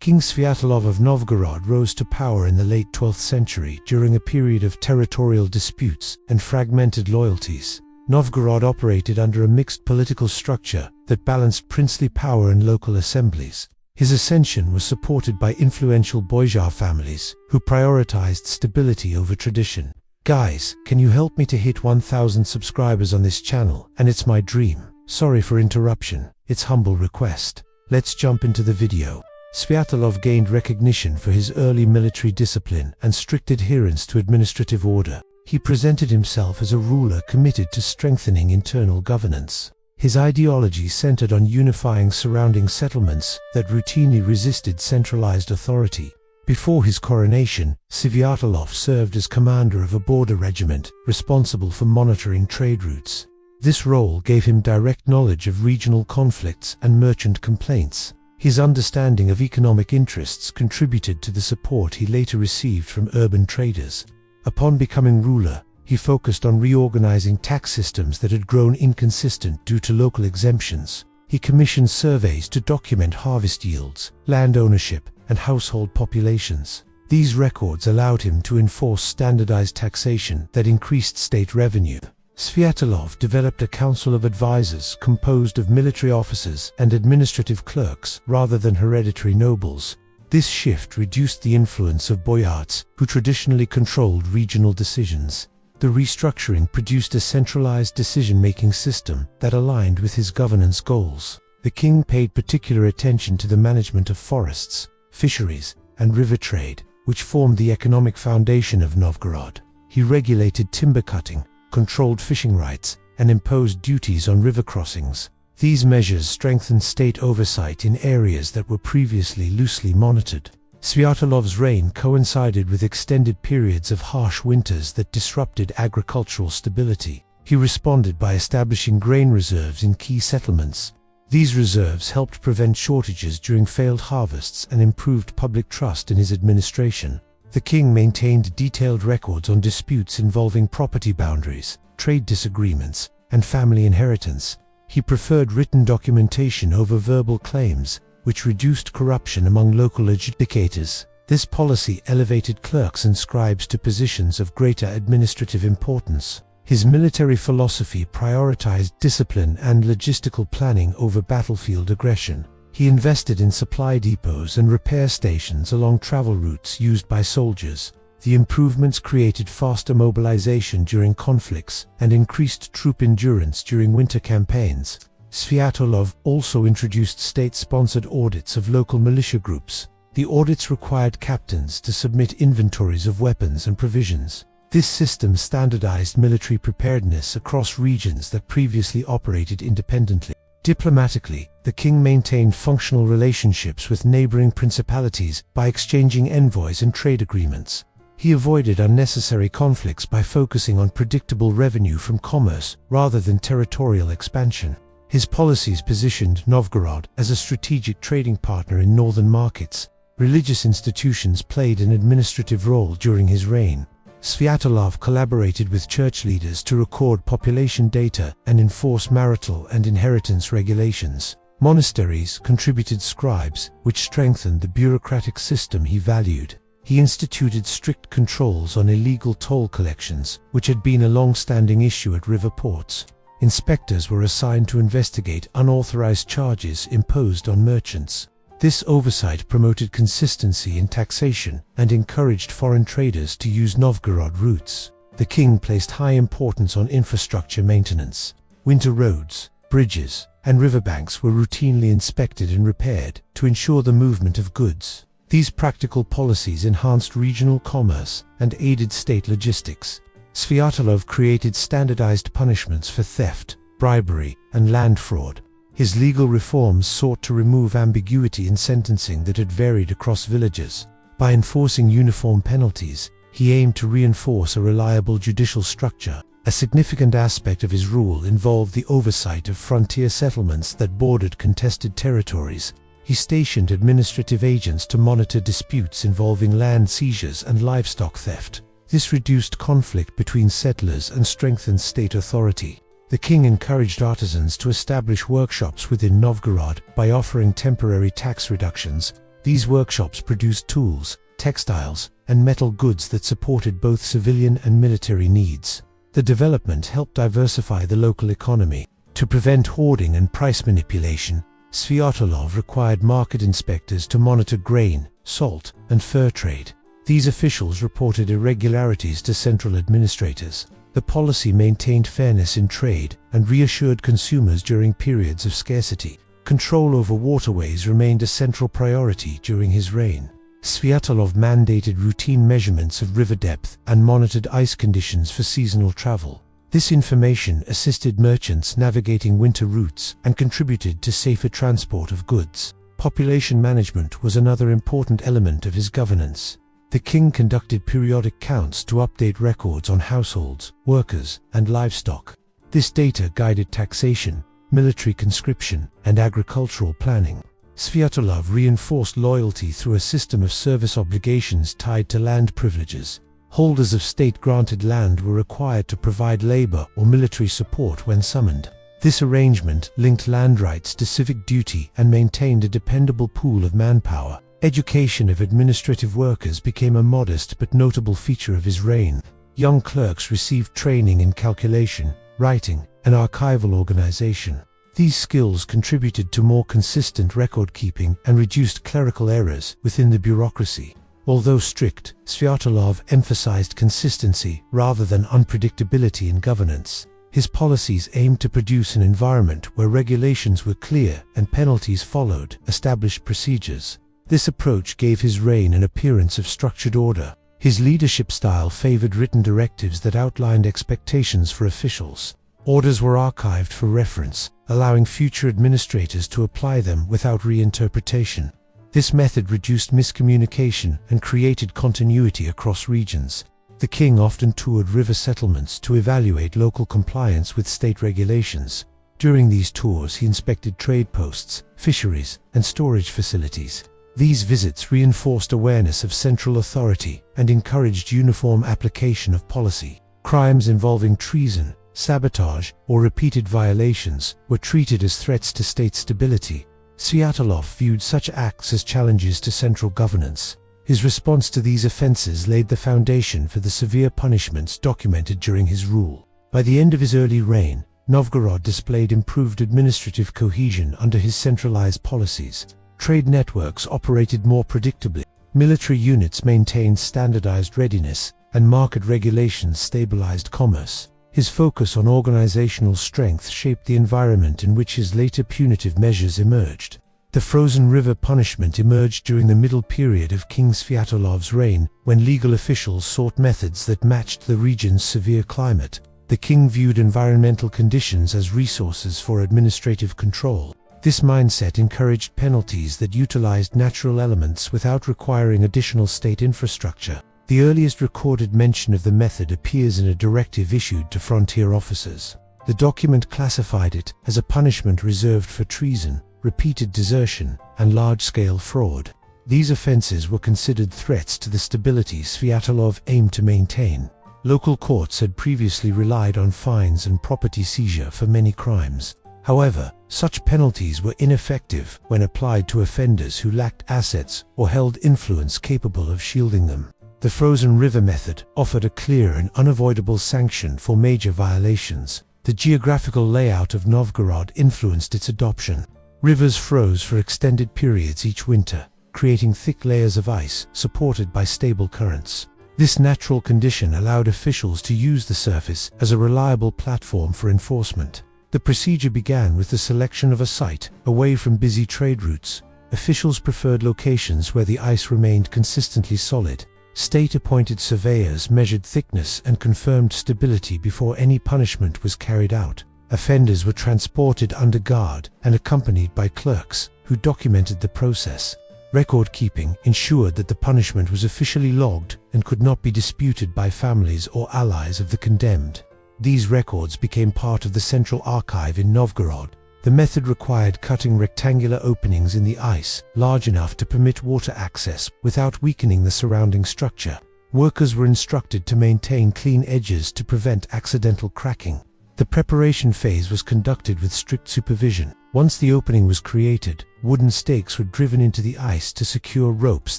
King Sviatolav of Novgorod rose to power in the late 12th century during a period of territorial disputes and fragmented loyalties. Novgorod operated under a mixed political structure that balanced princely power and local assemblies. His ascension was supported by influential boyar families who prioritized stability over tradition. Guys, can you help me to hit 1,000 subscribers on this channel? And it's my dream. Sorry for interruption, it's humble request. Let's jump into the video. Sviatolav gained recognition for his early military discipline and strict adherence to administrative order. He presented himself as a ruler committed to strengthening internal governance. His ideology centered on unifying surrounding settlements that routinely resisted centralized authority. Before his coronation, Sviatolav served as commander of a border regiment responsible for monitoring trade routes. This role gave him direct knowledge of regional conflicts and merchant complaints. His understanding of economic interests contributed to the support he later received from urban traders. Upon becoming ruler, he focused on reorganizing tax systems that had grown inconsistent due to local exemptions. He commissioned surveys to document harvest yields, land ownership, and household populations. These records allowed him to enforce standardized taxation that increased state revenue. Sviatolav developed a council of advisors composed of military officers and administrative clerks rather than hereditary nobles. This shift reduced the influence of boyars, who traditionally controlled regional decisions. The restructuring produced a centralized decision-making system that aligned with his governance goals. The king paid particular attention to the management of forests, fisheries, and river trade, which formed the economic foundation of Novgorod. He regulated timber cutting, controlled fishing rights, and imposed duties on river crossings. These measures strengthened state oversight in areas that were previously loosely monitored. Sviatolav's reign coincided with extended periods of harsh winters that disrupted agricultural stability. He responded by establishing grain reserves in key settlements. These reserves helped prevent shortages during failed harvests and improved public trust in his administration. The king maintained detailed records on disputes involving property boundaries, trade disagreements, and family inheritance. He preferred written documentation over verbal claims, which reduced corruption among local adjudicators. This policy elevated clerks and scribes to positions of greater administrative importance. His military philosophy prioritized discipline and logistical planning over battlefield aggression. He invested in supply depots and repair stations along travel routes used by soldiers. The improvements created faster mobilization during conflicts and increased troop endurance during winter campaigns. Sviatolav also introduced state-sponsored audits of local militia groups. The audits required captains to submit inventories of weapons and provisions. This system standardized military preparedness across regions that previously operated independently. Diplomatically, the king maintained functional relationships with neighboring principalities by exchanging envoys and trade agreements. He avoided unnecessary conflicts by focusing on predictable revenue from commerce rather than territorial expansion. His policies positioned Novgorod as a strategic trading partner in northern markets. Religious institutions played an administrative role during his reign. Sviatolav collaborated with church leaders to record population data and enforce marital and inheritance regulations. Monasteries contributed scribes, which strengthened the bureaucratic system he valued. He instituted strict controls on illegal toll collections, which had been a long-standing issue at river ports. Inspectors were assigned to investigate unauthorized charges imposed on merchants. This oversight promoted consistency in taxation and encouraged foreign traders to use Novgorod routes. The king placed high importance on infrastructure maintenance. Winter roads, bridges, and riverbanks were routinely inspected and repaired to ensure the movement of goods. These practical policies enhanced regional commerce and aided state logistics. Sviatolav created standardized punishments for theft, bribery, and land fraud. His legal reforms sought to remove ambiguity in sentencing that had varied across villages. By enforcing uniform penalties, he aimed to reinforce a reliable judicial structure. A significant aspect of his rule involved the oversight of frontier settlements that bordered contested territories. He stationed administrative agents to monitor disputes involving land seizures and livestock theft. This reduced conflict between settlers and strengthened state authority. The king encouraged artisans to establish workshops within Novgorod by offering temporary tax reductions. These workshops produced tools, textiles, and metal goods that supported both civilian and military needs. The development helped diversify the local economy. To prevent hoarding and price manipulation, Sviatolav required market inspectors to monitor grain, salt, and fur trade. These officials reported irregularities to central administrators. The policy maintained fairness in trade and reassured consumers during periods of scarcity. Control over waterways remained a central priority during his reign. Sviatolav mandated routine measurements of river depth and monitored ice conditions for seasonal travel. This information assisted merchants navigating winter routes and contributed to safer transport of goods. Population management was another important element of his governance. The king conducted periodic counts to update records on households, workers, and livestock. This data guided taxation, military conscription, and agricultural planning. Sviatolav reinforced loyalty through a system of service obligations tied to land privileges. Holders of state-granted land were required to provide labor or military support when summoned. This arrangement linked land rights to civic duty and maintained a dependable pool of manpower. Education of administrative workers became a modest but notable feature of his reign. Young clerks received training in calculation, writing, and archival organization. These skills contributed to more consistent record-keeping and reduced clerical errors within the bureaucracy. Although strict, Sviatolav emphasized consistency rather than unpredictability in governance. His policies aimed to produce an environment where regulations were clear and penalties followed established procedures. This approach gave his reign an appearance of structured order. His leadership style favored written directives that outlined expectations for officials. Orders were archived for reference, allowing future administrators to apply them without reinterpretation. This method reduced miscommunication and created continuity across regions. The king often toured river settlements to evaluate local compliance with state regulations. During these tours, he inspected trade posts, fisheries, and storage facilities. These visits reinforced awareness of central authority and encouraged uniform application of policy. Crimes involving treason, sabotage, or repeated violations were treated as threats to state stability. Sviatolav viewed such acts as challenges to central governance. His response to these offenses laid the foundation for the severe punishments documented during his rule. By the end of his early reign, Novgorod displayed improved administrative cohesion under his centralized policies. Trade networks operated more predictably. Military units maintained standardized readiness, and market regulations stabilized commerce. His focus on organizational strength shaped the environment in which his later punitive measures emerged. The frozen river punishment emerged during the middle period of King Sviatolav's reign, when legal officials sought methods that matched the region's severe climate. The king viewed environmental conditions as resources for administrative control. This mindset encouraged penalties that utilized natural elements without requiring additional state infrastructure. The earliest recorded mention of the method appears in a directive issued to frontier officers. The document classified it as a punishment reserved for treason, repeated desertion, and large-scale fraud. These offenses were considered threats to the stability Sviatolav aimed to maintain. Local courts had previously relied on fines and property seizure for many crimes. However, such penalties were ineffective when applied to offenders who lacked assets or held influence capable of shielding them. The frozen river method offered a clear and unavoidable sanction for major violations. The geographical layout of Novgorod influenced its adoption. Rivers froze for extended periods each winter, creating thick layers of ice supported by stable currents. This natural condition allowed officials to use the surface as a reliable platform for enforcement. The procedure began with the selection of a site away from busy trade routes. Officials preferred locations where the ice remained consistently solid. State-appointed surveyors measured thickness and confirmed stability before any punishment was carried out. Offenders were transported under guard and accompanied by clerks who documented the process. Record-keeping ensured that the punishment was officially logged and could not be disputed by families or allies of the condemned. These records became part of the central archive in Novgorod. The method required cutting rectangular openings in the ice, large enough to permit water access without weakening the surrounding structure. Workers were instructed to maintain clean edges to prevent accidental cracking. The preparation phase was conducted with strict supervision. Once the opening was created, wooden stakes were driven into the ice to secure ropes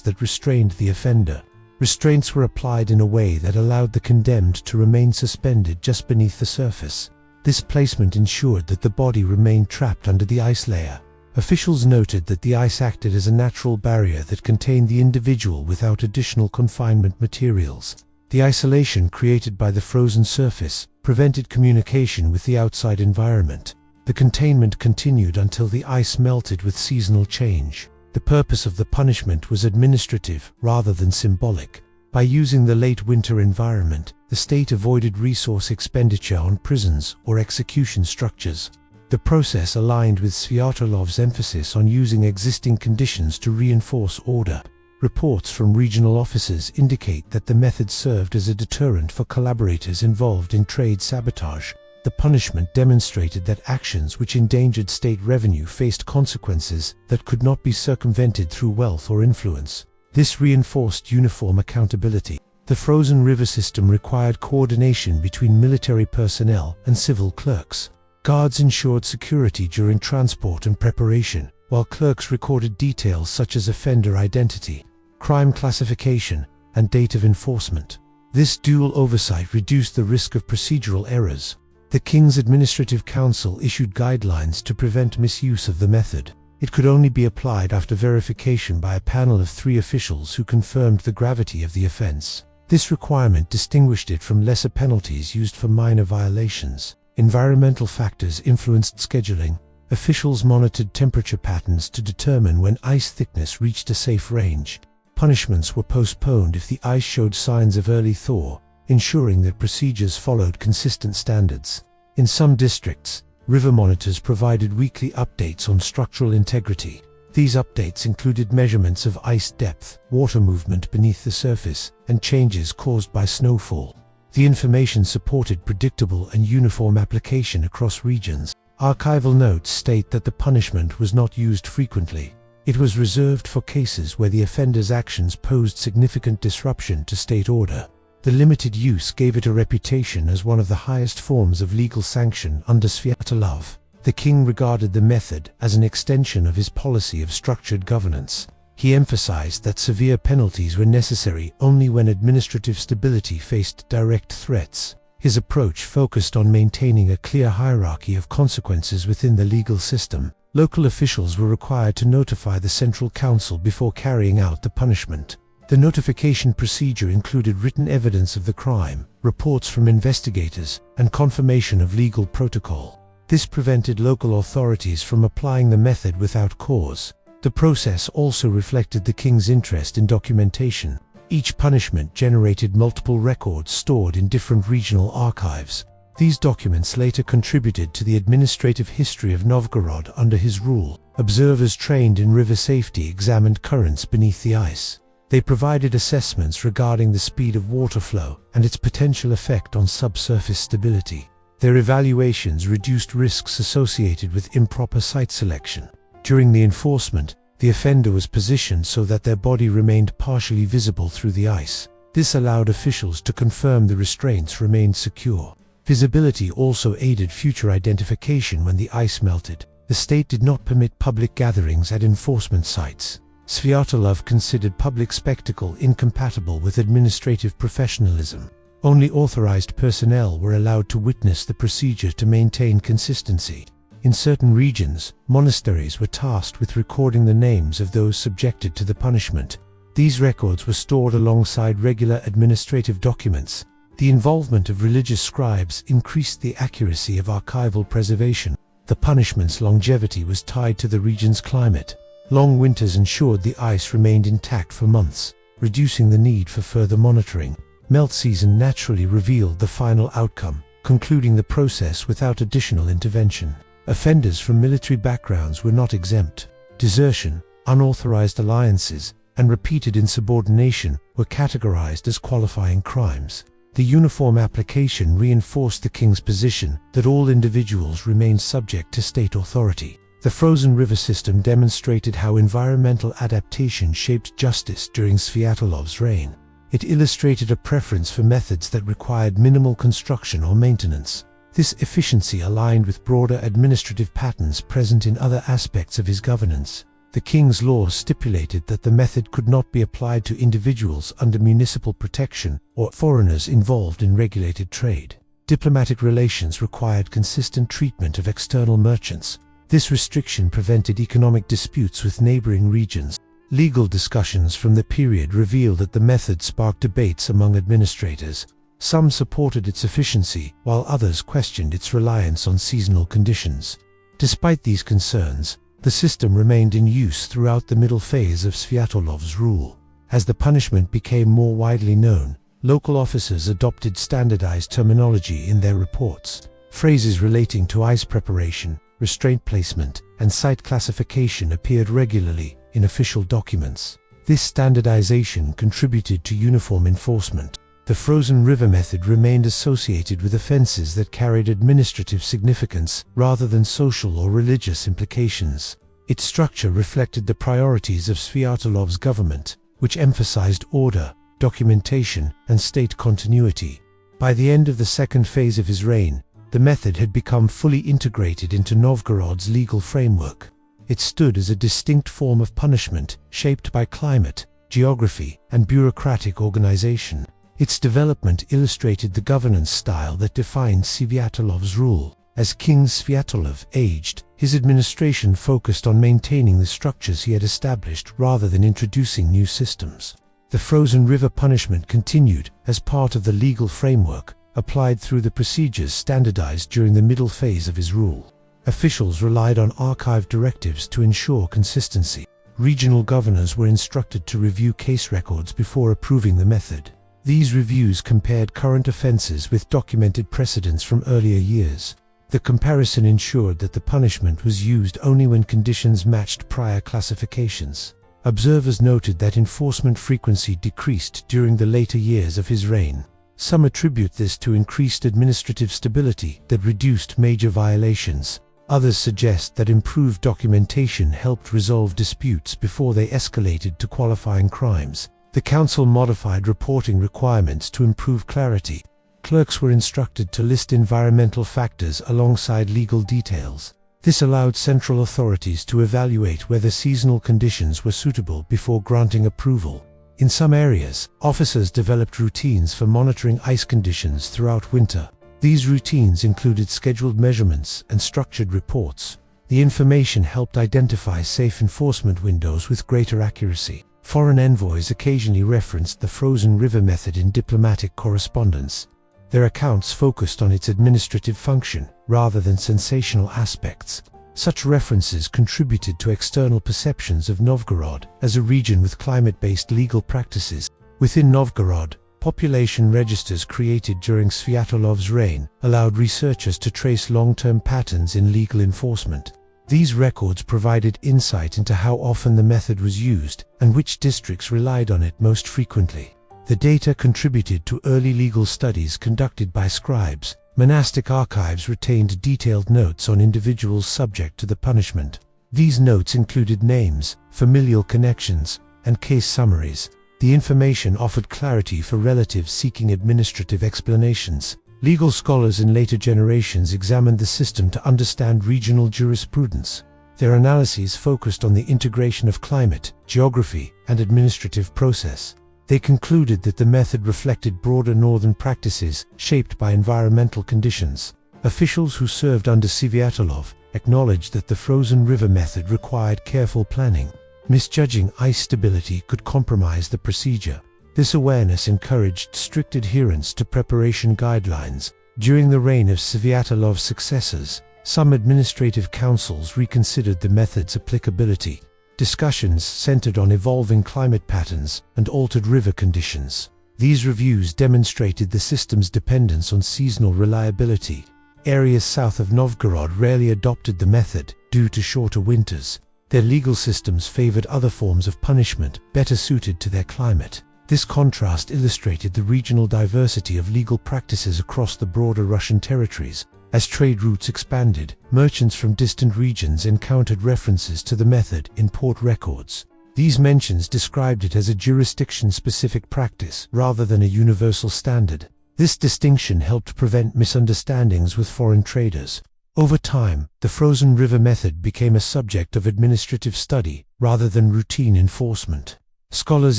that restrained the offender. Restraints were applied in a way that allowed the condemned to remain suspended just beneath the surface. This placement ensured that the body remained trapped under the ice layer. Officials noted that the ice acted as a natural barrier that contained the individual without additional confinement materials. The isolation created by the frozen surface prevented communication with the outside environment. The containment continued until the ice melted with seasonal change. The purpose of the punishment was administrative rather than symbolic. By using the late winter environment, the state avoided resource expenditure on prisons or execution structures. The process aligned with Sviatolav's emphasis on using existing conditions to reinforce order. Reports from regional officers indicate that the method served as a deterrent for collaborators involved in trade sabotage. The punishment demonstrated that actions which endangered state revenue faced consequences that could not be circumvented through wealth or influence. This reinforced uniform accountability. The frozen river system required coordination between military personnel and civil clerks. Guards ensured security during transport and preparation, while clerks recorded details such as offender identity, crime classification, and date of enforcement. This dual oversight reduced the risk of procedural errors. The King's Administrative Council issued guidelines to prevent misuse of the method. It could only be applied after verification by a panel of 3 officials who confirmed the gravity of the offense. This requirement distinguished it from lesser penalties used for minor violations. Environmental factors influenced scheduling. Officials monitored temperature patterns to determine when ice thickness reached a safe range. Punishments were postponed if the ice showed signs of early thaw, ensuring that procedures followed consistent standards. In some districts, river monitors provided weekly updates on structural integrity. These updates included measurements of ice depth, water movement beneath the surface, and changes caused by snowfall. The information supported predictable and uniform application across regions. Archival notes state that the punishment was not used frequently. It was reserved for cases where the offender's actions posed significant disruption to state order. The limited use gave it a reputation as one of the highest forms of legal sanction under Sviatolav. The king regarded the method as an extension of his policy of structured governance. He emphasized that severe penalties were necessary only when administrative stability faced direct threats. His approach focused on maintaining a clear hierarchy of consequences within the legal system. Local officials were required to notify the Central Council before carrying out the punishment. The notification procedure included written evidence of the crime, reports from investigators, and confirmation of legal protocol. This prevented local authorities from applying the method without cause. The process also reflected the king's interest in documentation. Each punishment generated multiple records stored in different regional archives. These documents later contributed to the administrative history of Novgorod under his rule. Observers trained in river safety examined currents beneath the ice. They provided assessments regarding the speed of water flow and its potential effect on subsurface stability. Their evaluations reduced risks associated with improper site selection. During the enforcement, the offender was positioned so that their body remained partially visible through the ice. This allowed officials to confirm the restraints remained secure. Visibility also aided future identification when the ice melted. The state did not permit public gatherings at enforcement sites. Sviatolav considered public spectacle incompatible with administrative professionalism. Only authorized personnel were allowed to witness the procedure to maintain consistency. In certain regions, monasteries were tasked with recording the names of those subjected to the punishment. These records were stored alongside regular administrative documents. The involvement of religious scribes increased the accuracy of archival preservation. The punishment's longevity was tied to the region's climate. Long winters ensured the ice remained intact for months, reducing the need for further monitoring. Melt season naturally revealed the final outcome, concluding the process without additional intervention. Offenders from military backgrounds were not exempt. Desertion, unauthorized alliances, and repeated insubordination were categorized as qualifying crimes. The uniform application reinforced the king's position that all individuals remained subject to state authority. The frozen river system demonstrated how environmental adaptation shaped justice during Sviatolav's reign. It illustrated a preference for methods that required minimal construction or maintenance. This efficiency aligned with broader administrative patterns present in other aspects of his governance. The king's laws stipulated that the method could not be applied to individuals under municipal protection or foreigners involved in regulated trade. Diplomatic relations required consistent treatment of external merchants. This restriction prevented economic disputes with neighboring regions. Legal discussions from the period reveal that the method sparked debates among administrators. Some supported its efficiency, while others questioned its reliance on seasonal conditions. Despite these concerns, the system remained in use throughout the middle phase of Sviatolav's rule. As the punishment became more widely known, local officers adopted standardized terminology in their reports. Phrases relating to ice preparation, restraint placement, and site classification appeared regularly in official documents. This standardization contributed to uniform enforcement. The frozen river method remained associated with offenses that carried administrative significance rather than social or religious implications. Its structure reflected the priorities of Sviatolav's government, which emphasized order, documentation, and state continuity. By the end of the second phase of his reign, the method had become fully integrated into Novgorod's legal framework. It stood as a distinct form of punishment, shaped by climate, geography, and bureaucratic organization. Its development illustrated the governance style that defined Sviatolav's rule. As King Sviatolav aged, his administration focused on maintaining the structures he had established rather than introducing new systems. The frozen river punishment continued as part of the legal framework, applied through the procedures standardized during the middle phase of his rule. Officials relied on archive directives to ensure consistency. Regional governors were instructed to review case records before approving the method. These reviews compared current offenses with documented precedents from earlier years. The comparison ensured that the punishment was used only when conditions matched prior classifications. Observers noted that enforcement frequency decreased during the later years of his reign. Some attribute this to increased administrative stability that reduced major violations. Others suggest that improved documentation helped resolve disputes before they escalated to qualifying crimes. The council modified reporting requirements to improve clarity. Clerks were instructed to list environmental factors alongside legal details. This allowed central authorities to evaluate whether seasonal conditions were suitable before granting approval. In some areas, officers developed routines for monitoring ice conditions throughout winter. These routines included scheduled measurements and structured reports. The information helped identify safe enforcement windows with greater accuracy. Foreign envoys occasionally referenced the frozen river method in diplomatic correspondence. Their accounts focused on its administrative function, rather than sensational aspects. Such references contributed to external perceptions of Novgorod as a region with climate-based legal practices. Within Novgorod, population registers created during Sviatolav's reign allowed researchers to trace long-term patterns in legal enforcement. These records provided insight into how often the method was used and which districts relied on it most frequently. The data contributed to early legal studies conducted by scribes. Monastic archives retained detailed notes on individuals subject to the punishment. These notes included names, familial connections, and case summaries. The information offered clarity for relatives seeking administrative explanations. Legal scholars in later generations examined the system to understand regional jurisprudence. Their analyses focused on the integration of climate, geography, and administrative process. They concluded that the method reflected broader northern practices shaped by environmental conditions. Officials who served under Sviatolav acknowledged that the frozen river method required careful planning. Misjudging ice stability could compromise the procedure. This awareness encouraged strict adherence to preparation guidelines. During the reign of Sviatolav's successors, some administrative councils reconsidered the method's applicability. Discussions centered on evolving climate patterns and altered river conditions. These reviews demonstrated the system's dependence on seasonal reliability. Areas south of Novgorod rarely adopted the method due to shorter winters. Their legal systems favored other forms of punishment better suited to their climate. This contrast illustrated the regional diversity of legal practices across the broader Russian territories. As trade routes expanded, merchants from distant regions encountered references to the method in port records. These mentions described it as a jurisdiction-specific practice rather than a universal standard. This distinction helped prevent misunderstandings with foreign traders. Over time, the frozen river method became a subject of administrative study rather than routine enforcement. Scholars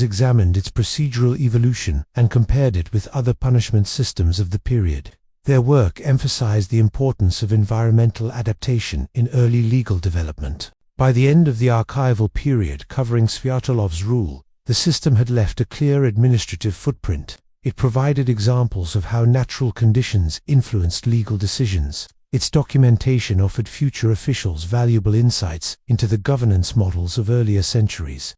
examined its procedural evolution and compared it with other punishment systems of the period. Their work emphasized the importance of environmental adaptation in early legal development. By the end of the archival period covering Sviatolav's rule, the system had left a clear administrative footprint. It provided examples of how natural conditions influenced legal decisions. Its documentation offered future officials valuable insights into the governance models of earlier centuries.